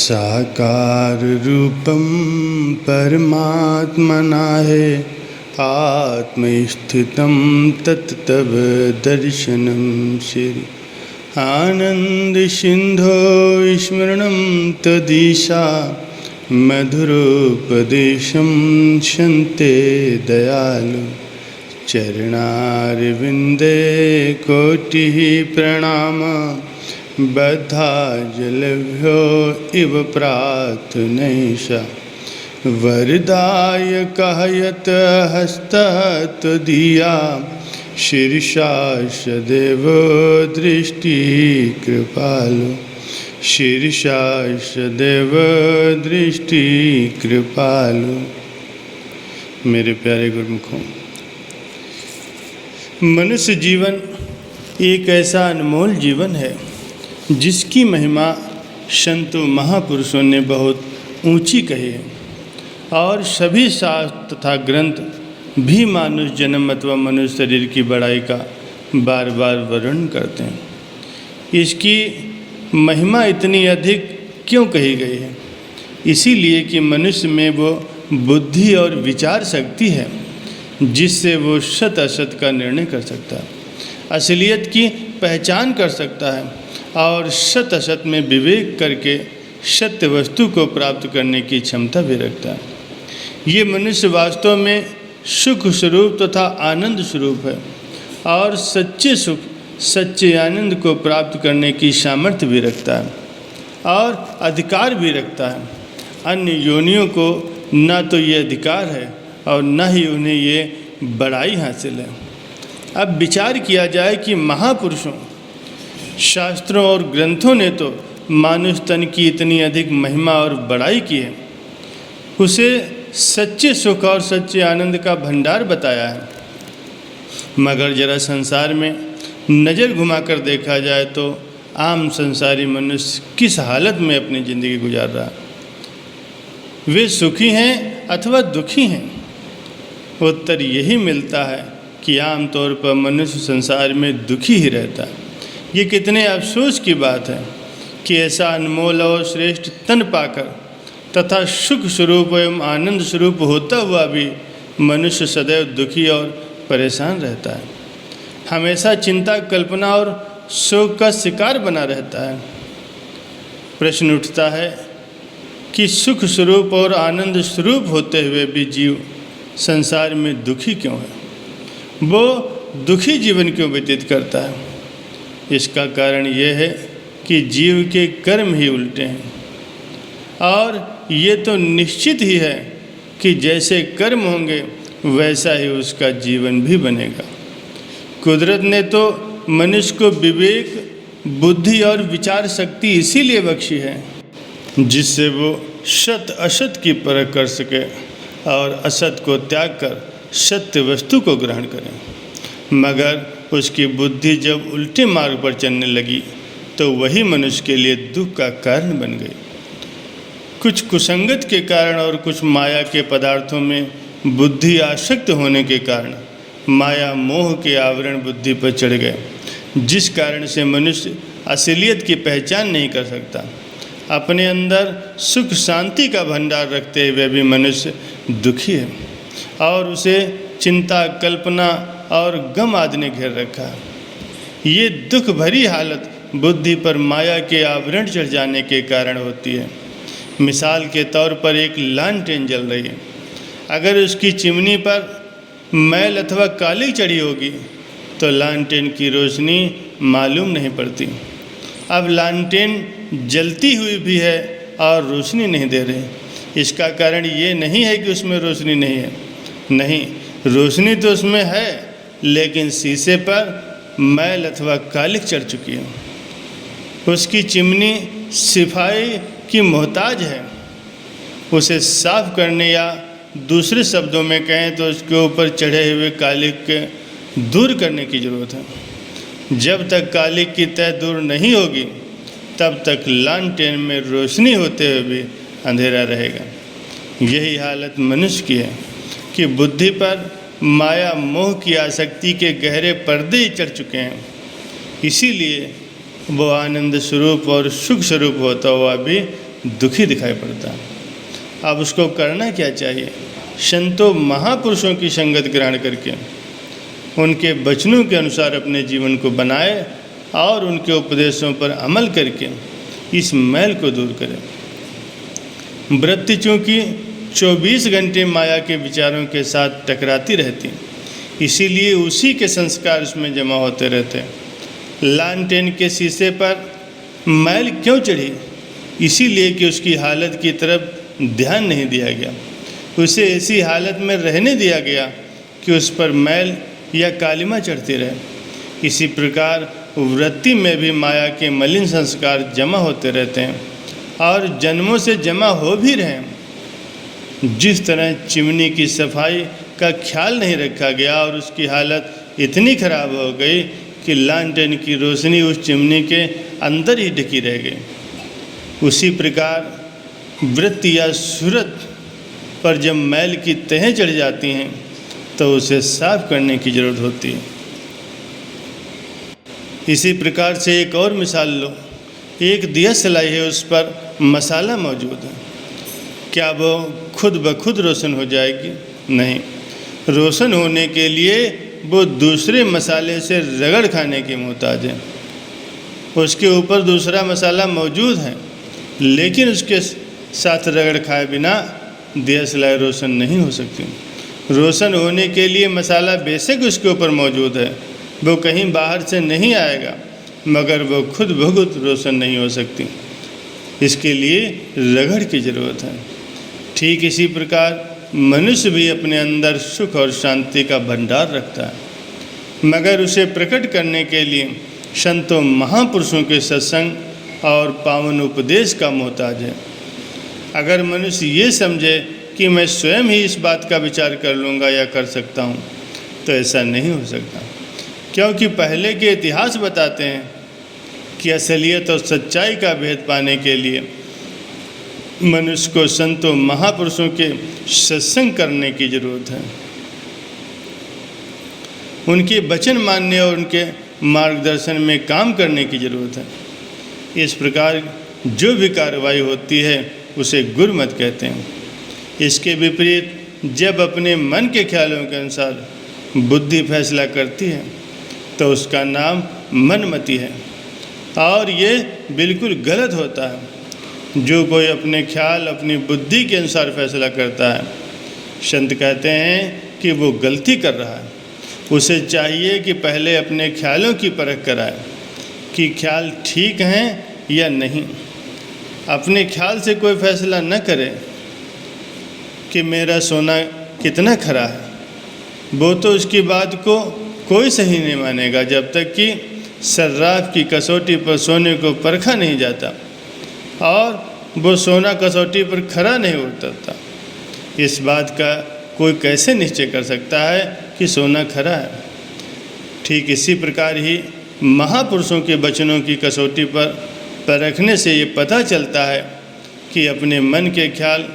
साकार रूपम परमात्मना है आत्मस्थितं तत्तव दर्शनं श्री आनंद सिंधो स्मरणं तदीशा मधुरोपदेशं शन्ते दयालु चरणारविंदे कोटिः प्रणाम बद्धा जलभ्यो इव प्रार्थनैषा वरदाय कहयत हस्तत्वदीया शीर्षा सदैव दृष्टि कृपालु शीर्षा सदैव दृष्टि कृपालु। मेरे प्यारे गुरुमुखों, मनुष्य जीवन एक ऐसा अनमोल जीवन है जिसकी महिमा संतों महापुरुषों ने बहुत ऊंची कही है और सभी शास्त्र तथा ग्रंथ भी मानुष जन्म अथवा मनुष्य शरीर की बड़ाई का बार बार वर्णन करते हैं। इसकी महिमा इतनी अधिक क्यों कही गई है? इसीलिए कि मनुष्य में वो बुद्धि और विचार शक्ति है जिससे वो सत असत का निर्णय कर सकता है, असलियत की पहचान कर सकता है और सत असत में विवेक करके सत्य वस्तु को प्राप्त करने की क्षमता भी रखता है। ये मनुष्य वास्तव में सुख स्वरूप तथा आनंद स्वरूप है और सच्चे सुख सच्चे आनंद को प्राप्त करने की सामर्थ्य भी रखता है और अधिकार भी रखता है। अन्य योनियों को न तो ये अधिकार है और न ही उन्हें ये बड़ाई हासिल है। अब विचार किया जाए कि महापुरुषों, शास्त्रों और ग्रंथों ने तो मानुष तन की इतनी अधिक महिमा और बड़ाई की है, उसे सच्चे सुख और सच्चे आनंद का भंडार बताया है, मगर जरा संसार में नज़र घुमाकर देखा जाए तो आम संसारी मनुष्य किस हालत में अपनी ज़िंदगी गुजार रहा है? वे सुखी हैं अथवा दुखी हैं? उत्तर यही मिलता है कि आमतौर पर मनुष्य संसार में दुखी ही रहता है। ये कितने अफसोस की बात है कि ऐसा अनमोल और श्रेष्ठ तन पाकर तथा सुख स्वरूप एवं आनंद स्वरूप होता हुआ भी मनुष्य सदैव दुखी और परेशान रहता है, हमेशा चिंता कल्पना और शोक का शिकार बना रहता है। प्रश्न उठता है कि सुख स्वरूप और आनंद स्वरूप होते हुए भी जीव संसार में दुखी क्यों है? वो दुखी जीवन क्यों व्यतीत करता है? इसका कारण यह है कि जीव के कर्म ही उल्टे हैं और ये तो निश्चित ही है कि जैसे कर्म होंगे वैसा ही उसका जीवन भी बनेगा। कुदरत ने तो मनुष्य को विवेक, बुद्धि और विचार शक्ति इसीलिए बख्शी है जिससे वो सत असत की परख कर सके और असत को त्याग कर सत्य वस्तु को ग्रहण करें। मगर उसकी बुद्धि जब उल्टे मार्ग पर चलने लगी तो वही मनुष्य के लिए दुख का कारण बन गई। कुछ कुसंगत के कारण और कुछ माया के पदार्थों में बुद्धि आसक्त होने के कारण माया मोह के आवरण बुद्धि पर चढ़ गए, जिस कारण से मनुष्य असलियत की पहचान नहीं कर सकता। अपने अंदर सुख शांति का भंडार रखते हुए भी मनुष्य दुखी है और उसे चिंता कल्पना और गम आदि ने घेर रखा है। ये दुख भरी हालत बुद्धि पर माया के आवरण चढ़ जाने के कारण होती है। मिसाल के तौर पर एक लालटेन जल रही है, अगर उसकी चिमनी पर मैल अथवा काली चढ़ी होगी तो लालटेन की रोशनी मालूम नहीं पड़ती। अब लालटेन जलती हुई भी है और रोशनी नहीं दे रही। इसका कारण ये नहीं है कि उसमें रोशनी नहीं है, नहीं, रोशनी तो उसमें है, लेकिन शीशे पर मैल अथवा कालिक चढ़ चुकी है। उसकी चिमनी सफाई की मोहताज है। उसे साफ करने या दूसरे शब्दों में कहें तो उसके ऊपर चढ़े हुए कालिक के दूर करने की ज़रूरत है। जब तक कालिक की तह दूर नहीं होगी तब तक लालटेन में रोशनी होते हुए भी अंधेरा रहेगा। यही हालत मनुष्य की है कि बुद्धि पर माया मोह की आसक्ति के गहरे पर्दे ही चढ़ चुके हैं। इसीलिए वो आनंद स्वरूप और सुख स्वरूप होता हुआ भी दुखी दिखाई पड़ता है। अब उसको करना क्या चाहिए? संतों महापुरुषों की संगत ग्रहण करके उनके वचनों के अनुसार अपने जीवन को बनाए और उनके उपदेशों पर अमल करके इस मैल को दूर करें। वृत्ति चूँकि 24 घंटे माया के विचारों के साथ टकराती रहती, इसीलिए उसी के संस्कार उसमें जमा होते रहते हैं। लालटेन के शीशे पर मैल क्यों चढ़ी? इसीलिए कि उसकी हालत की तरफ ध्यान नहीं दिया गया, उसे ऐसी हालत में रहने दिया गया कि उस पर मैल या कालिमा चढ़ती रहे। इसी प्रकार वृत्ति में भी माया के मलिन संस्कार जमा होते रहते हैं और जन्मों से जमा हो भी रहे हैं। जिस तरह चिमनी की सफाई का ख्याल नहीं रखा गया और उसकी हालत इतनी खराब हो गई कि लालटेन की रोशनी उस चिमनी के अंदर ही ढकी रह गई, उसी प्रकार वृत्ति या सूरत पर जब मैल की तहें चढ़ जाती हैं तो उसे साफ करने की जरूरत होती है। इसी प्रकार से एक और मिसाल लो। एक दिया सलाई है, उस पर मसाला मौजूद है, क्या वो खुद ब खुद रोशन हो जाएगी? नहीं, रोशन होने के लिए वो दूसरे मसाले से रगड़ खाने की मोहताज है। उसके ऊपर दूसरा मसाला मौजूद है, लेकिन उसके साथ रगड़ खाए बिना दिया सलाई रोशन नहीं हो सकती। रोशन होने के लिए मसाला बेशक उसके ऊपर मौजूद है, वो कहीं बाहर से नहीं आएगा, मगर वो खुद ब खुद रोशन नहीं हो सकती, इसके लिए रगड़ की ज़रूरत है। ठीक इसी प्रकार मनुष्य भी अपने अंदर सुख और शांति का भंडार रखता है, मगर उसे प्रकट करने के लिए संतों महापुरुषों के सत्संग और पावन उपदेश का मोहताज है। अगर मनुष्य ये समझे कि मैं स्वयं ही इस बात का विचार कर लूँगा या कर सकता हूँ, तो ऐसा नहीं हो सकता, क्योंकि पहले के इतिहास बताते हैं कि असलियत और सच्चाई का भेद पाने के लिए मनुष्य को संतों महापुरुषों के सत्संग करने की जरूरत है। उनके वचन मानने और उनके मार्गदर्शन में काम करने की जरूरत है। इस प्रकार जो भी कार्रवाई होती है उसे गुरमत कहते हैं। इसके विपरीत जब अपने मन के ख्यालों के अनुसार बुद्धि फैसला करती है तो उसका नाम मनमति है, और ये बिल्कुल गलत होता है। जो कोई अपने ख्याल अपनी बुद्धि के अनुसार फैसला करता है, संत कहते हैं कि वो गलती कर रहा है। उसे चाहिए कि पहले अपने ख्यालों की परख कराए कि ख्याल ठीक हैं या नहीं। अपने ख्याल से कोई फैसला न करे कि मेरा सोना कितना खरा है, वो तो उसकी बात को कोई सही नहीं मानेगा जब तक कि सर्राफ की कसौटी पर सोने को परखा नहीं जाता और वो सोना कसौटी पर खरा नहीं उतरता। इस बात का कोई कैसे निश्चय कर सकता है कि सोना खरा है? ठीक इसी प्रकार ही महापुरुषों के वचनों की कसौटी पर परखने से ये पता चलता है कि अपने मन के ख्याल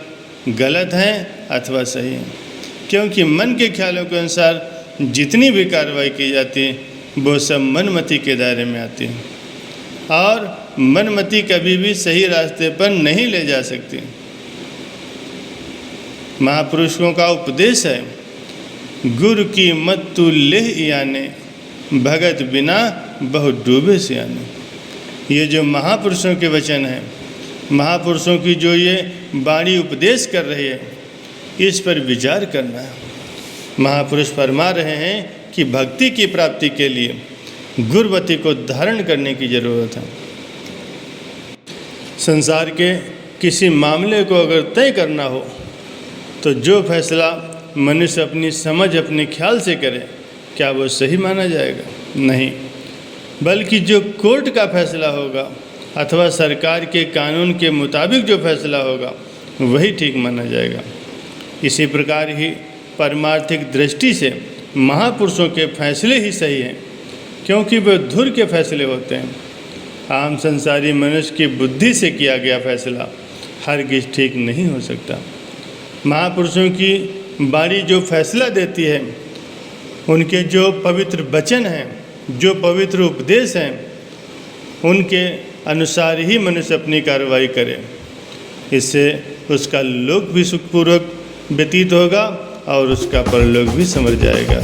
गलत हैं अथवा सही हैं, क्योंकि मन के ख्यालों के अनुसार जितनी भी कार्रवाई की जाती है वो सब मनमति के दायरे में आती है और मनमति कभी भी सही रास्ते पर नहीं ले जा सकती। महापुरुषों का उपदेश है, गुरु की मत तू लेह याने, भगत बिना बहुत डूबे से आने। ये जो महापुरुषों के वचन हैं, महापुरुषों की जो ये वाणी उपदेश कर रही है, इस पर विचार करना है। महापुरुष फरमा रहे हैं कि भक्ति की प्राप्ति के लिए गुरुमति को धारण करने की जरूरत है। संसार के किसी मामले को अगर तय करना हो तो जो फैसला मनुष्य अपनी समझ अपने ख्याल से करे, क्या वो सही माना जाएगा? नहीं, बल्कि जो कोर्ट का फैसला होगा अथवा सरकार के कानून के मुताबिक जो फैसला होगा वही ठीक माना जाएगा। इसी प्रकार ही परमार्थिक दृष्टि से महापुरुषों के फैसले ही सही हैं, क्योंकि वे धुर के फैसले होते हैं। आम संसारी मनुष्य की बुद्धि से किया गया फैसला हरगिज़ ठीक नहीं हो सकता। महापुरुषों की वाणी जो फैसला देती है, उनके जो पवित्र वचन हैं, जो पवित्र उपदेश हैं, उनके अनुसार ही मनुष्य अपनी कार्रवाई करे। इससे उसका लोक भी सुखपूर्वक व्यतीत होगा और उसका परलोक भी संवर जाएगा।